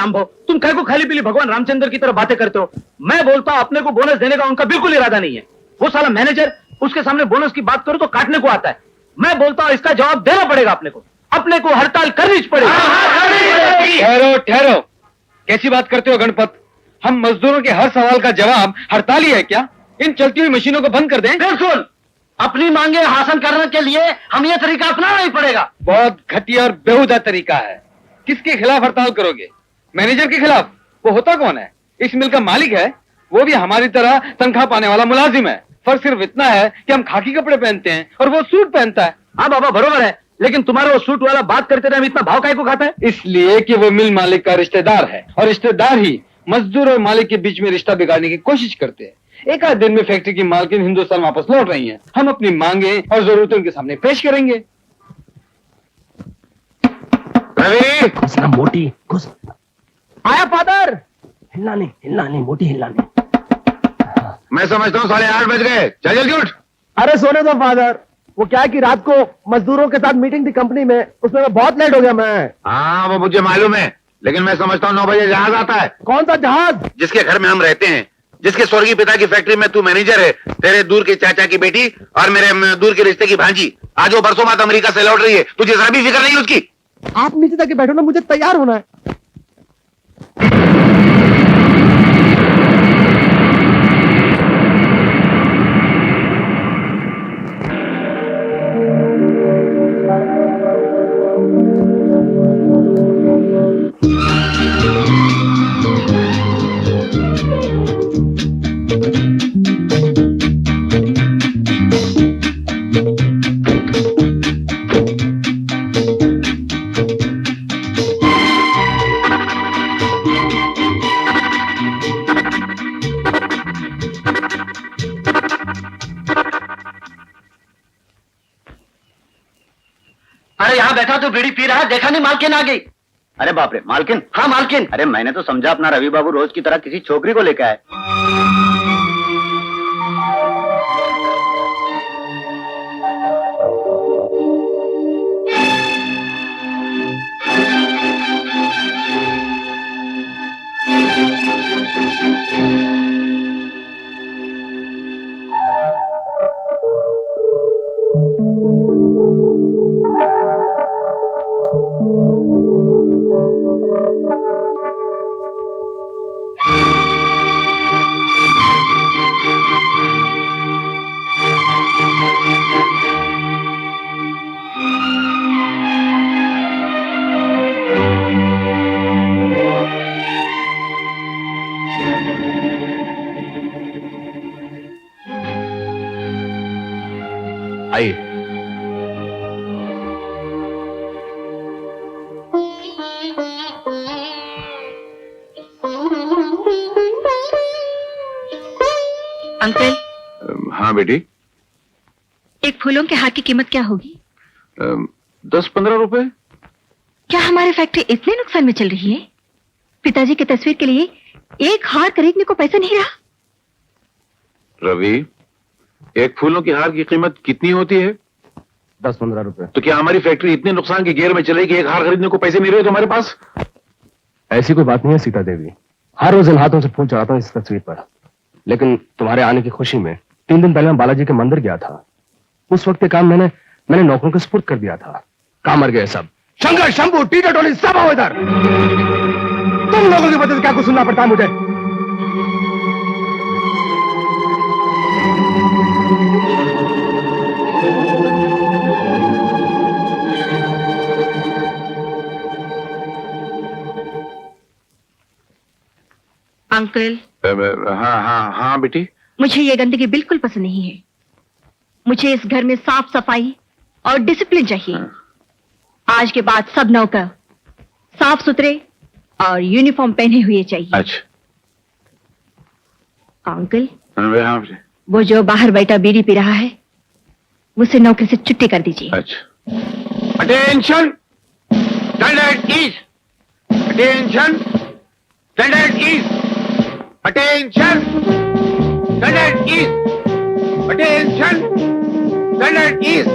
रामभो, तुम कह को खाली पीली भगवान रामचंद्र की तरह बातें करते हो। मैं बोलता हूं अपने को बोनस देने का उनका बिल्कुल इरादा नहीं है। वो साला मैनेजर, उसके सामने बोनस की बात करो तो काटने को आता है। मैं बोलता हूं इसका जवाब देना पड़ेगा अपने को हड़ताल करनी पड़ेगी। ठहरो ठहरो, कैसी बात करते हो गणपत? हम मजदूरों के हर सवाल का जवाब हड़ताल ही है क्या? इन चलती हुई मशीनों को बंद कर दें? बिल्कुल, अपनी मांगे हासिल करने के लिए हम ये तरीका अपनाना ही पड़ेगा। बहुत घटिया और बेहुदा तरीका है। किसके खिलाफ हड़ताल करोगे? मैनेजर के खिलाफ? वो होता कौन है? इस मिल का मालिक है। वो भी हमारी तरह तनख्वाह पाने वाला मुलाजिम है। फर्क सिर्फ इतना है कि हम खाकी कपड़े पहनते हैं और वो सूट पहनता है। हाँ बाबा बरोबर है, लेकिन तुम्हारा वो सूट वाला बात करते रहे इतना भाव काहे को खाता है? इसलिए कि वो मिल मालिक का रिश्तेदार है और रिश्तेदार ही मजदूर और मालिक के बीच में रिश्ता बिगाड़ने की कोशिश करते हैं। एक आध दिन में फैक्ट्री की मालकिन हिंदुस्तान वापस लौट रही हैं। हम अपनी मांगे और जरूरतें उनके सामने पेश करेंगे। रवि, घुसना मोटी, घुस। आया फादर। हिलना नहीं मोटी, हिलना नहीं। मैं समझता हूँ 8:30 बज गए, चल जल्दी उठ। अरे सोने दो फादर, वो क्या है कि रात को मजदूरों के साथ मीटिंग थी कंपनी में, उसमें मैं बहुत लेट हो गया मैं। हाँ वो मुझे मालूम है, लेकिन मैं समझता हूँ 9 बजे जहाज आता है। कौन सा जहाज? जिसके घर में हम रहते हैं, जिसके स्वर्गीय पिता की फैक्ट्री में तू मैनेजर है, तेरे दूर के चाचा की बेटी और मेरे दूर के रिश्ते की भांजी आज वो बरसों बाद अमेरिका से लौट रही है। तुझे जरा भी फिक्र नहीं उसकी? आप नीचे जाके बैठो ना, मुझे तैयार होना है। अरे यहाँ बैठा तो बीड़ी पी रहा है, देखा नहीं मालकिन आ गई। अरे बाप रे, मालकिन? हाँ मालकिन। अरे मैंने तो समझा अपना रवि बाबू रोज की तरह किसी छोकरी को लेकर आए। आइए। अंकल। हाँ बेटी। एक फूलों के हार की कीमत क्या होगी? 10-15 रुपए। क्या हमारी फैक्ट्री इतने नुकसान में चल रही है? पिताजी की तस्वीर के लिए एक हार खरीदने को पैसा नहीं रहा। रवि, एक फूलों की हार की कीमत कितनी होती है? 10-15 रुपए। तो क्या हमारी फैक्ट्री इतने नुकसान के घेर में चलेगी कि एक हार खरीदने को पैसे नहीं रहे तुम्हारे पास? ऐसी कोई बात नहीं है सीता देवी, हर रोज इन हाथों से फूल चढ़ाता हूँ इस तस्वीर पर। लेकिन तुम्हारे आने की खुशी में 3 दिन पहले मैं बालाजी के मंदिर गया था। उस वक्त ये काम मैंने नौकरों को सुपुर्द कर दिया था। काम मर गए सब। शंकर, शंभू, टीटा टोली सब आओ इधर। तुम लोगों की वजह से क्या कुछ सुनना पड़ता है मुझे? अंकल। हाँ हाँ हाँ बेटी। मुझे ये गंदगी बिल्कुल पसंद नहीं है। मुझे इस घर में साफ सफाई और डिसिप्लिन चाहिए। आज के बाद सब नौकर साफ सुथरे और यूनिफॉर्म पहने हुए चाहिए। अच्छा अंकल, हाँ वो जो बाहर बैठा बीड़ी पी रहा है उसे नौकरी से छुट्टी कर दीजिए। अच्छा। Attention, standard is. Attention, standard is. Attention, standard is. Attention, standard is.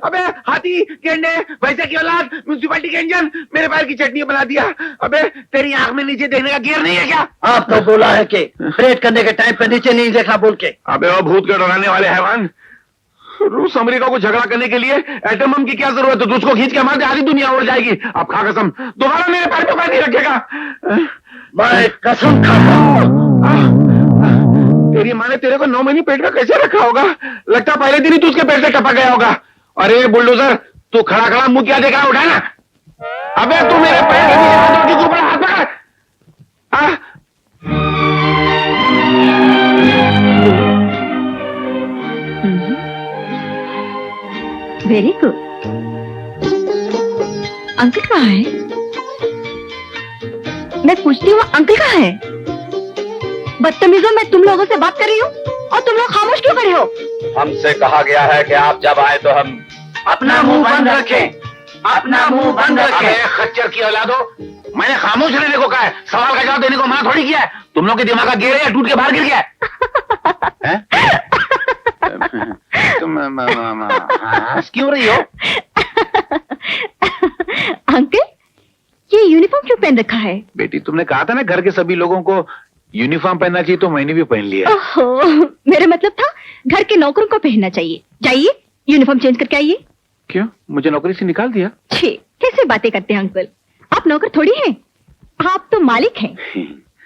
अबे हाथी गेंडे वैसे की औलाद म्यूनसिपालिटी के इंजन मेरे पैर की चटनी बना दिया। अबे तेरी आंख में नीचे देखने का गियर नहीं है क्या? आप तो बोला है कि परेड करने के टाइम पे नीचे नहीं देखा बोल के। अबे वो भूत के डराने वाले हैवान, रूस अमेरिका को झगड़ा करने के लिए एटम बम की क्या जरूरत है? तो उसको खींच के मार दे, आधी दुनिया उड़ जाएगी। अब खा कसम दोबारा मेरे पैर पे पैर नहीं रखेगा। मैं कसम खाता हूं। तेरी माँ ने तेरे को 9 महीने पेट में कैसे रखा होगा? लगता पहले दिन ही तू उसके पेट से टपक गया होगा। अरे बुलडोजर, तू खड़ा खड़ा मुंह क्या देख रहा है? उठा ना। अबे तू मेरे पैर के नीचे हाथ रख के ऊपर हाथ पकड़। Very good. अंकल कहाँ है? मैं पूछती हूँ अंकल कहाँ है? बदतमीजों, मैं तुम लोगों से बात कर रही हूँ और तुम लोग खामोश क्यों खड़े हो? हमसे कहा गया है कि आप जब आए तो हम अपना मुंह बंद रखें, अपना मुंह बंद अबे रखें। खच्चर की औलादो, मैंने खामोश रहने को कहा है, सवाल का जवाब देने को मना थोड़ी किया है। तुम लोग के दिमाग का गेर है या टूट के बाहर गिर गया है? तुम हंस क्यों रही हो? अंकल, ये यूनिफॉर्म क्यों पहन रखा है? बेटी तुमने कहा था ना घर के सभी लोगों को यूनिफॉर्म पहनना चाहिए, तो मैंने भी पहन लिया। ओहो, मेरा मतलब था घर के नौकरों को पहनना चाहिए। जाइए यूनिफॉर्म चेंज करके आइए। क्यों, मुझे नौकरी से निकाल दिया? छी, कैसे बातें करते हैं अंकल? आप नौकर थोड़ी हैं, आप तो मालिक हैं।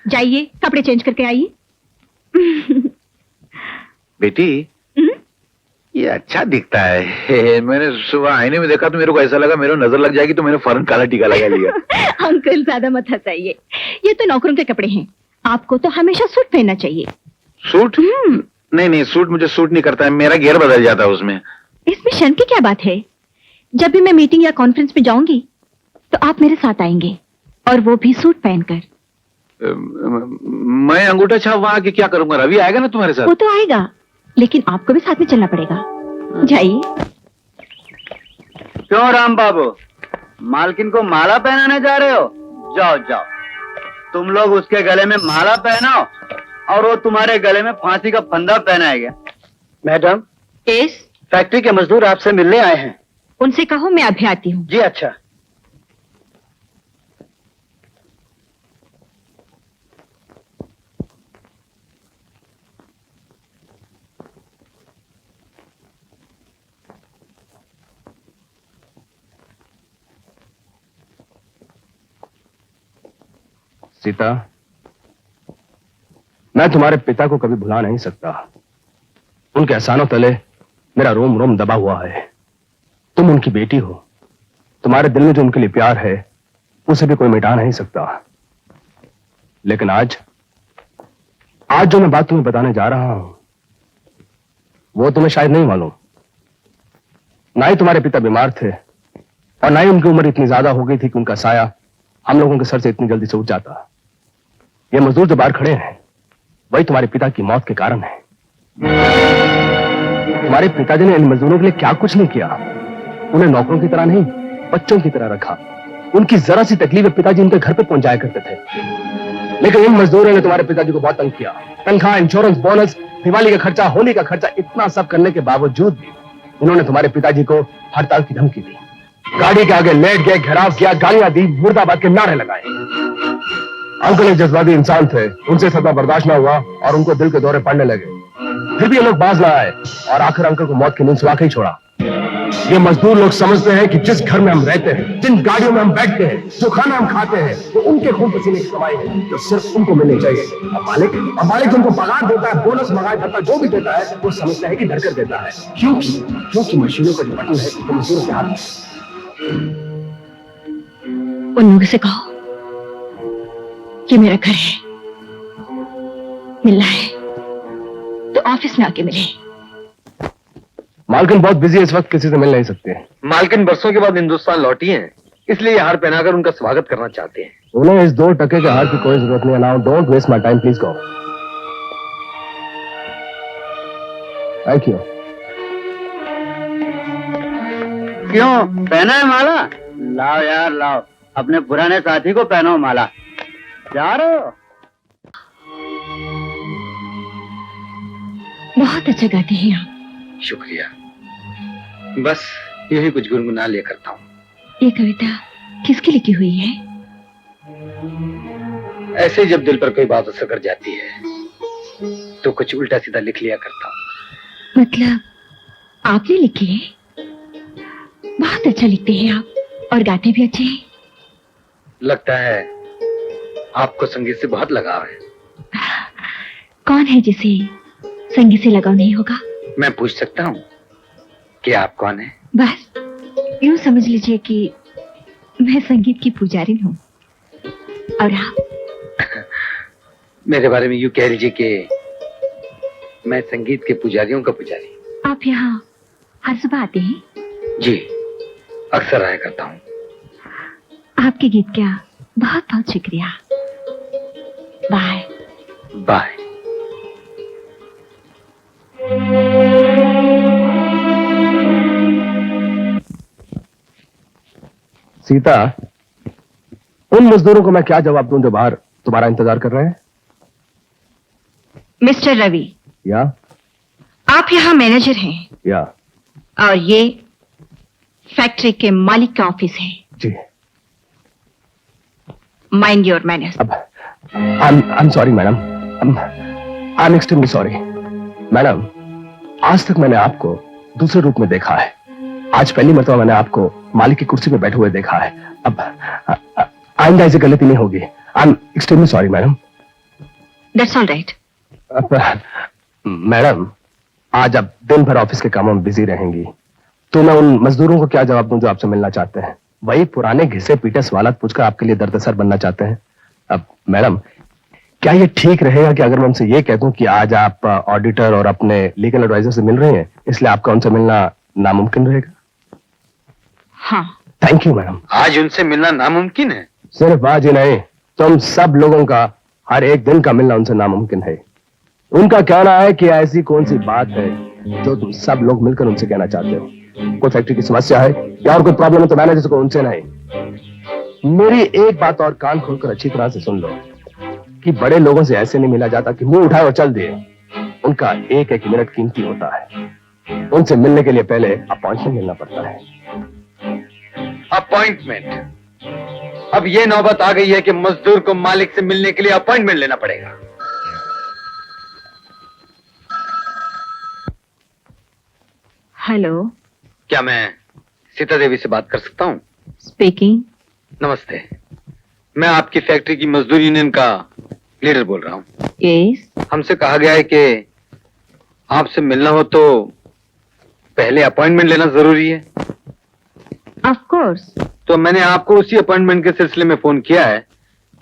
जाइए कपड़े चेंज करके आइए। बेटी ये अच्छा दिखता है। मैंने सुबह आईने में देखा तो मेरे को ऐसा लगा मेरे को नजर लग जाएगी, तो मैंने फौरन काला टीका लगा लिया। अंकल ज्यादा मत हंसाइए, ये तो नौकरों के कपड़े हैं। आपको तो हमेशा सूट पहनना चाहिए। सूट? नहीं नहीं, सूट मुझे सूट नहीं करता है, मेरा गियर बदल जाता है उसमें। इसमें शर्म की क्या बात है? जब भी मैं मीटिंग या कॉन्फ्रेंस में जाऊंगी तो आप मेरे साथ आएंगे, और वो भी सूट पहनकर। मैं अंगूठा छाप वहां के क्या करूंगा? रवि आएगा ना तुम्हारे साथ? वो तो आएगा, लेकिन आपको भी साथ में चलना पड़ेगा। जाइए। क्यों राम बाबू, मालकिन को माला पहनाने जा रहे हो? जाओ जाओ, तुम लोग उसके गले में माला पहनाओ और वो तुम्हारे गले में फांसी का फंदा पहनाएगा। मैडम, यस, फैक्ट्री के मजदूर आपसे मिलने आए हैं। उनसे कहो मैं अभी आती हूँ। जी अच्छा। सीता, मैं तुम्हारे पिता को कभी भुला नहीं सकता। उनके एहसानों तले मेरा रोम रोम दबा हुआ है। तुम उनकी बेटी हो, तुम्हारे दिल में जो उनके लिए प्यार है उसे भी कोई मिटा नहीं सकता। लेकिन आज जो मैं बात तुम्हें बताने जा रहा हूं वो तुम्हें शायद नहीं मालूम। ना ही तुम्हारे पिता बीमार थे और ना ही उनकी उम्र इतनी ज्यादा हो गई थी कि उनका साया हम लोगों के सर से इतनी जल्दी से उठ जाता। ये मजदूर जो बाहर खड़े हैं वही तुम्हारे पिता की मौत के कारण है। तुम्हारे पिताजी ने इन मजदूरों के लिए क्या कुछ नहीं किया। उन्हें नौकरों की तरह नहीं, बच्चों की तरह रखा। उनकी जरा सी तकलीफ पिताजी उनके घर पे पहुंचाया करते थे। लेकिन इन मजदूरों ने तुम्हारे पिताजी को बहुत तंग किया। तनख्वाह, इंश्योरेंस, बोनस, दिवाली का खर्चा, होली का खर्चा, इतना सब करने के बावजूद भी उन्होंने तुम्हारे पिताजी को हड़ताल की धमकी दी। गाड़ी के आगे लेट गए, घेराव किया, गालियां दी, मुर्दाबाद के नारे लगाए। अंकल एक जज्बाती इंसान थे, उनसे सदा बर्दाश्त न हुआ और उनको दिल के दौरे पड़ने लगे। फिर भी ये लोग बाज ना आए और आखिर अंकल को मौत की नींद सुला के ही छोड़ा। ये मजदूर लोग समझते हैं कि जिस घर में हम रहते हैं, जिन गाड़ियों में हम बैठते हैं, जो खाना हम खाते हैं, वो उनके खून पसीने की कमाई है, जो सिर्फ उनको मिलनी चाहिए। अब मालिक उनको पगार देता है, बोनस मंगाए देता है, जो भी देता है वो समझता है कि धड़कर देता है। क्योंकि मशीनों का जो बटन है वो मजदूरों के हाथ में। उन लोगों से कहो कि मेरा घर है, मिलना है तो ऑफिस में आके मिले। मालकिन बहुत बिजी है इस वक्त, किसी से मिल नहीं सकते। मालकिन बरसों के बाद हिंदुस्तान लौटी हैं, इसलिए ये हार पहनाकर उनका स्वागत करना चाहते हैं। उन्हें इस 2 टके के हार की कोई जरूरत नहीं है। Now don't waste my time, please go. Thank you. क्यों, पहना है माला? लाओ यार लाओ, अपने पुराने साथी को पहनो माला। जा रहे हो? बहुत अच्छा गाती हैं आप। शुक्रिया। बस यूं ही कुछ गुनगुना लिया करता हूँ। ये कविता किसकी लिखी हुई है? ऐसे ही जब दिल पर कोई बात असर कर जाती है तो कुछ उल्टा सीधा लिख लिया करता हूँ। मतलब आपने लिखी है? बहुत अच्छा लिखते हैं आप, और गाते भी अच्छे हैं। लगता है आपको संगीत से बहुत लगाव है। कौन है जिसे संगीत से लगाव नहीं होगा? मैं पूछ सकता हूँ कि आप कौन है? बस यूं समझ लीजिए कि मैं संगीत की पुजारी हूँ, और आप? मेरे बारे में यूं कह लीजिए कि मैं संगीत के पुजारियों का पुजारी। आप यहाँ हर सुबह आते हैं? जी, अक्सर आया करता हूँ। आपके गीत का बहुत बहुत शुक्रिया। Bye bye. सीता, उन मजदूरों को मैं क्या जवाब दूं जो बाहर तुम्हारा इंतजार कर रहे हैं? मिस्टर रवि, या आप यहाँ मैनेजर हैं, या और ये फैक्ट्री के मालिक का ऑफिस है। जी। Mind your manners. अब I am sorry madam, I am extremely sorry madam. आज तक मैंने आपको दूसरे रूप में देखा है, आज पहली मर्तबा मैंने आपको मालिक की कुर्सी पे बैठे हुए देखा है। अब आइंदा ऐसी गलती नहीं होगी। आई am extremely sorry madam. That's all right. Madam, आज आप दिन भर ऑफिस के कामों में बिजी रहेंगी, तो मैं उन मजदूरों को क्या जवाब दूं जो आपसे मिलना चाहते हैं? वही पुराने घिसे पीटे सवालात पूछकर आपके लिए दर्दसर बनना चाहते हैं। अब मैडम, क्या ये ठीक रहेगा कि अगर मैं उनसे ये कह दूं कि आज आप ऑडिटर और अपने लीगल एडवाइजर से मिल रहे हैं, इसलिए आपका उनसे मिलना नामुमकिन रहेगा? हाँ। Thank you madam. आज उनसे मिलना नामुमकिन है? सिर्फ आज ही नहीं, तुम सब लोगों का हर एक दिन का मिलना उनसे नामुमकिन है। उनका कहना है कि ऐसी कौन सी बात है जो तुम सब लोग मिलकर उनसे कहना चाहते हो। कोई फैक्ट्री की समस्या है या और कोई प्रॉब्लम है तो मैनेजर को उनसे नहीं। मेरी एक बात और कान खोलकर अच्छी तरह से सुन लो कि बड़े लोगों से ऐसे नहीं मिला जाता कि मुंह उठाए और चल दिए। उनका एक एक मिनट कीमती होता है। उनसे मिलने के लिए पहले अपॉइंटमेंट लेना पड़ता है। अपॉइंटमेंट? अब ये नौबत आ गई है कि मजदूर को मालिक से मिलने के लिए अपॉइंटमेंट लेना पड़ेगा। हेलो, क्या मैं सीता देवी से बात कर सकता हूँ? स्पीकिंग। नमस्ते, मैं आपकी फैक्ट्री की मजदूर यूनियन का लीडर बोल रहा हूँ। यस। हमसे कहा गया है कि आपसे मिलना हो तो पहले अपॉइंटमेंट लेना जरूरी है। Of course. तो मैंने आपको उसी अपॉइंटमेंट के सिलसिले में फोन किया है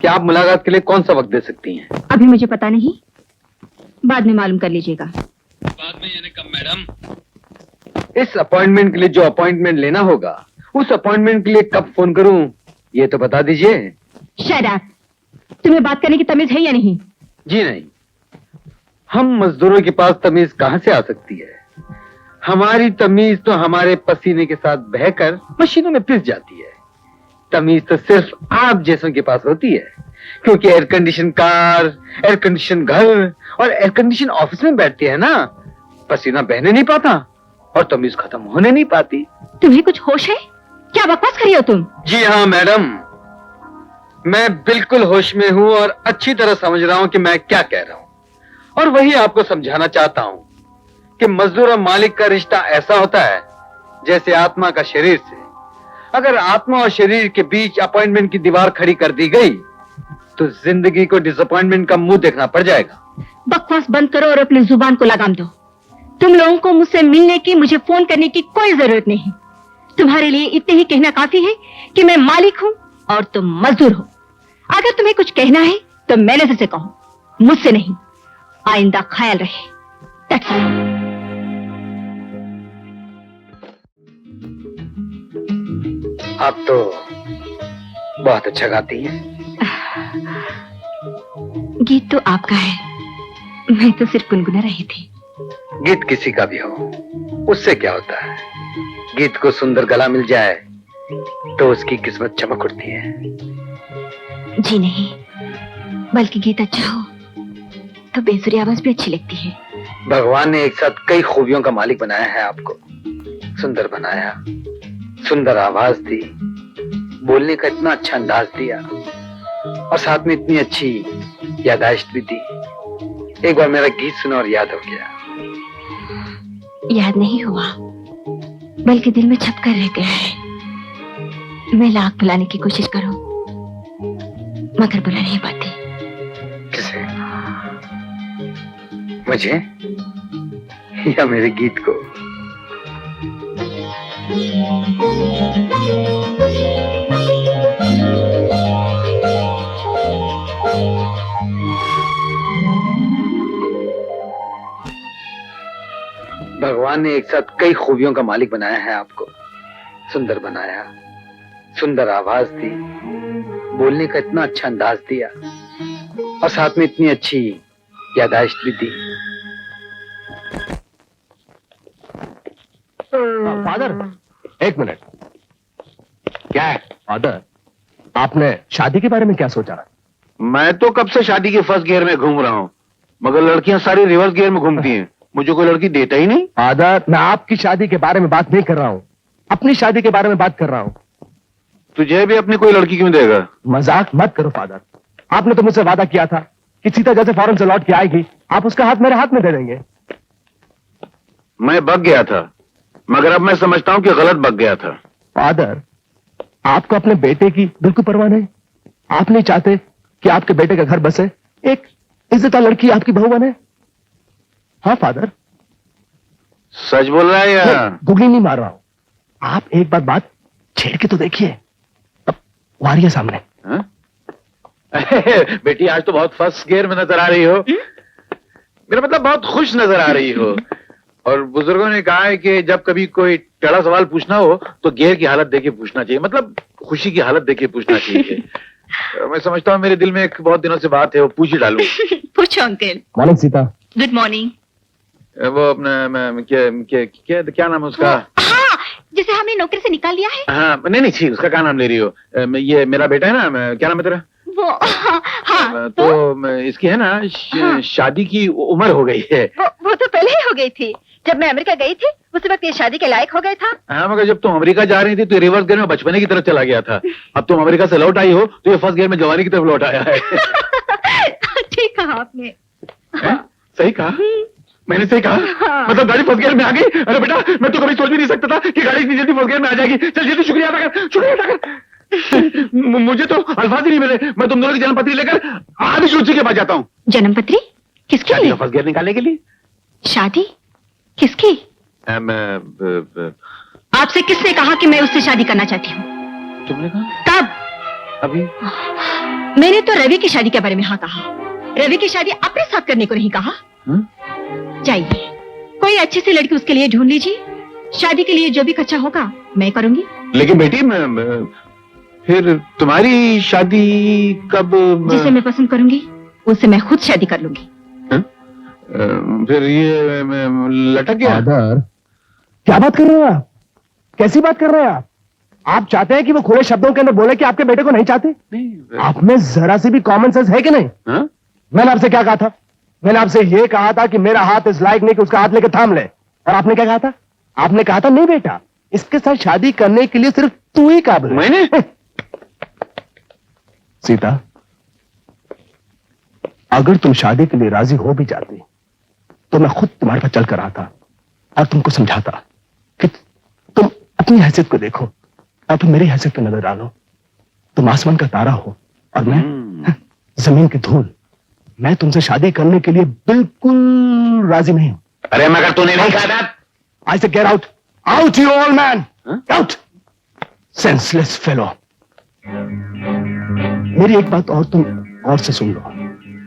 कि आप मुलाकात के लिए कौन सा वक्त दे सकती हैं? अभी मुझे पता नहीं, बाद में मालूम कर लीजिएगा। बाद में यानी कब मैडम? इस अपॉइंटमेंट के लिए जो अपॉइंटमेंट लेना होगा, उस अपॉइंटमेंट के लिए कब फोन करूं, ये तो बता दीजिए। Shut up. तुम्हें बात करने की तमीज है या नहीं? जी नहीं, हम मजदूरों के पास तमीज कहां से आ सकती है? हमारी तमीज तो हमारे पसीने के साथ बहकर मशीनों में पिस जाती है। तमीज तो सिर्फ आप जैसों के पास होती है, क्योंकि air condition car, air condition घर और एयर कंडीशन ऑफिस में बैठती है ना, पसीना बहने नहीं पाता और तमीज खत्म होने नहीं पाती। तुम्हें कुछ होश है? क्या बकवास कर रही हो तुम? जी हाँ मैडम, मैं बिल्कुल होश में हूँ और अच्छी तरह समझ रहा हूँ कि मैं क्या कह रहा हूँ, और वही आपको समझाना चाहता हूँ कि मजदूर और मालिक का रिश्ता ऐसा होता है जैसे आत्मा का शरीर से। अगर आत्मा और शरीर के बीच अपॉइंटमेंट की दीवार खड़ी कर दी गई तो जिंदगी को डिसअपॉइंटमेंट का मुंह देखना पड़ जाएगा। बकवास बंद करो और अपनी जुबान को लगाम दो। तुम लोगों को मुझसे मिलने की, मुझे फोन करने की कोई जरूरत नहीं। तुम्हारे लिए इतने ही कहना काफी है कि मैं मालिक हूँ और तुम मजदूर हो। अगर तुम्हें कुछ कहना है तो मैनेजर से कहो, मुझसे नहीं। आइंदा ख्याल रहे। That's all. आप तो बहुत अच्छा गाती हैं। गीत तो आपका है, मैं तो सिर्फ गुनगुना रही थी। गीत किसी का भी हो, उससे क्या होता है? गीत को सुंदर गला मिल जाए तो उसकी किस्मत चमक उठती है। जी नहीं, बल्कि गीत अच्छा हो तो बेसुरी आवाज भी अच्छी लगती है। भगवान ने एक साथ कई खूबियों का मालिक बनाया है आपको। सुंदर बनाया, सुंदर आवाज दी, बोलने का इतना अच्छा अंदाज दिया और साथ में इतनी अच्छी यादाश्त भी दी। एक बार मेरा गीत सुना और याद हो गया। याद नहीं हुआ, बल्कि दिल में छप कर रह गया है। मैं लाख बुलाने की कोशिश करूं, मगर बुला नहीं पाती। किसे? मुझे या मेरे गीत को? भगवान ने एक साथ कई खूबियों का मालिक बनाया है आपको। सुंदर बनाया, सुंदर आवाज दी, बोलने का इतना अच्छा अंदाज दिया और साथ में इतनी अच्छी यादाश्त भी दी। फादर, एक मिनट। क्या है? फादर, आपने शादी के बारे में क्या सोचा? मैं तो कब से शादी के फर्स्ट गियर में घूम रहा हूँ, मगर लड़कियां सारी रिवर्स गियर में घूमती हैं। मुझे कोई लड़की देता ही नहीं। फादर, मैं आपकी शादी के बारे में बात नहीं कर रहा हूँ, अपनी शादी के बारे में बात कर रहा हूँ। तुझे भी अपनी कोई लड़की क्यों देगा? मजाक मत करो फादर। आपने तो मुझसे वादा किया था कि सीता जैसे फॉरेन से लौट के आएगी, आप उसका हाथ मेरे हाथ में दे देंगे। मैं बग गया था, मगर अब मैं समझता हूँ कि गलत बग गया था। फादर, आपको अपने बेटे की बिल्कुल परवाह नहीं। आप नहीं चाहते कि आपके बेटे का घर बसे, एक इज्जतदार लड़की आपकी बहू बने? हाँ फादर। सच बोल रहा है या? गुगली नहीं मार रहा हूं। आप एक बार बात छेड़ के तो देखिए। अब वो आ रही है सामने। हाँ? बेटी, आज तो बहुत फर्स्ट गियर में नजर आ रही हो। मेरा मतलब बहुत खुश नजर आ रही हो। और बुजुर्गों ने कहा है कि जब कभी कोई टेढ़ा सवाल पूछना हो तो गियर की हालत देके पूछना चाहिए, मतलब खुशी की हालत देके पूछना चाहिए। मैं समझता हूँ मेरे दिल में एक बहुत दिनों से बात है, वो पूछ ही डालूं। पूछो uncle. Morning Sita. Good morning. वो अपना क्या नाम है उसका? हाँ, जिसे हमने नौकरी से निकाल दिया है। हाँ, नहीं छी, उसका क्या नाम ले रही हो? ये मेरा बेटा है ना, क्या नाम है तेरा? वो हाँ, तो इसकी है ना शादी की उम्र हो गई है। वो तो पहले ही हो गई थी। जब मैं अमेरिका गई थी उस वक्त ये शादी के लायक हो गया था। हाँ, मगर जब तुम अमेरिका जा रही थी तो रिवर्स गियर में बचपने की तरफ चला गया था। अब तुम अमेरिका से लौट आई हो तो ये फर्स्ट गियर में जवानी की तरफ लौट आया है। ठीक कहा आपने। सही कहा? मैंने सही कहा? मतलब गाड़ी फर्स्ट गियर में आ गई? अरे बेटा, मैं तो कभी सोच भी नहीं सकता था कि गाड़ी इतनी जल्दी फर्स्ट गियर में आ जाएगी। चल जल्दी शुक्रिया अदा कर, शुक्रिया अदा कर। मुझे तो अल्फाज ही नहीं मिले। मैं तुम दोनों की जन्मपत्री लेकर आदि रुचि के पास जाता हूँ। जन्मपत्री किसके लिए? फर्स्ट गियर निकालने के लिए। शादी किसकी? आपसे किसने कहा कि मैं उससे शादी करना चाहती हूँ? तुमने कहा? तब अभी मैंने तो रवि की शादी के बारे में हाँ कहा। रवि की शादी अपने साथ करने को नहीं कहा। जाइए, कोई अच्छी सी लड़की उसके लिए ढूंढ लीजिए। शादी के लिए जो भी खर्चा होगा मैं करूंगी। लेकिन बेटी, फिर तुम्हारी शादी कब? जिसे मैं पसंद करूंगी उससे मैं खुद शादी कर लूंगी। फिर ये लटक गया। फादर, क्या बात कर रहे हैं आप? कैसी बात कर रहे हैं आप? आप चाहते हैं कि वो खुले शब्दों के अंदर बोले कि आपके बेटे को नहीं चाहते? नहीं, आप में जरा सी भी कॉमन सेंस है कि नहीं? हाँ? मैंने आपसे क्या कहा था? मैंने आपसे ये कहा था कि मेरा हाथ इस लायक नहीं कि उसका हाथ लेकर थाम ले। और आपने क्या कहा था? आपने कहा था नहीं बेटा, इसके साथ शादी करने के लिए सिर्फ तू ही काबिल है। मैंने? सीता, अगर तुम शादी के लिए राजी हो भी जाती तो मैं खुद तुम्हारे पास चल कर आता और तुमको समझाता कि तुम अपनी हैसियत को देखो और फिर मेरी हैसियत पे नजर डालो। तुम आसमान का तारा हो और मैं जमीन की धूल। मैं तुमसे शादी करने के लिए बिल्कुल राजी नहीं हूं। अरे मगर तूने नहीं कहा था? I say get out, out you old man, out, senseless fellow। मेरी एक बात और तुम और से सुन लो।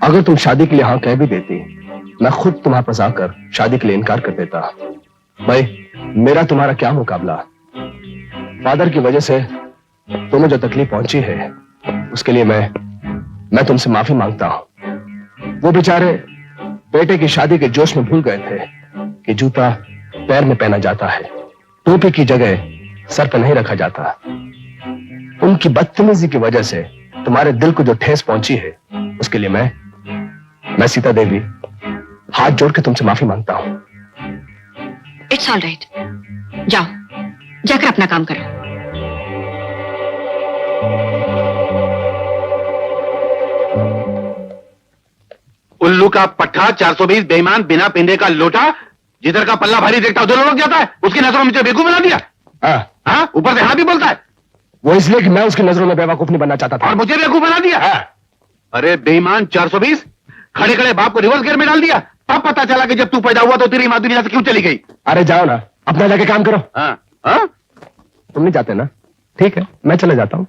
अगर तुम शादी के लिए हाँ कह भी देती, मैं खुद तुम्हारे पास आकर शादी के लिए इनकार कर देता। भाई, मेरा तुम्हारा क्या मुकाबला? फादर की वजह से तुम्हें जो तकलीफ पहुंची है उसके लिए मैं तुमसे माफी मांगता हूं। वो बेचारे बेटे की शादी के जोश में भूल गए थे कि जूता पैर में पहना जाता है, टोपी की जगह सर पर नहीं रखा जाता। उनकी बदतमीजी की वजह से तुम्हारे दिल को जो ठेस पहुंची है उसके लिए मैं सीता देवी हाथ जोड़ के तुमसे माफी मांगता हूं। इट्स ऑल राइट, जाओ जाकर अपना काम करो। उल्लू का पट्टा 420 बेईमान बिना पिंडे का लोटा जिधर का पल्ला भारी देखता उधर लुढ़क जाता है, उसकी नजरों में मुझे बेवकूफ बना दिया। हाँ, हाँ, ऊपर से हाँ भी बोलता है वो इसलिए कि मैं उसकी नजरों में बेवकूफ नहीं बनना चाहता था। और मुझे बेवकूफ बना दिया। हाँ, अरे बेईमान 420, खड़े खड़े बाप को रिवर्स गियर में डाल दिया। तब पता चला कि जब तू पैदा हुआ तो तेरी माँ दुनिया से क्यों चली गई। अरे जाओ ना, अपना जाके काम करो। हाँ हाँ, तुम नहीं चाहते ना? ठीक है, मैं चले जाता हूँ।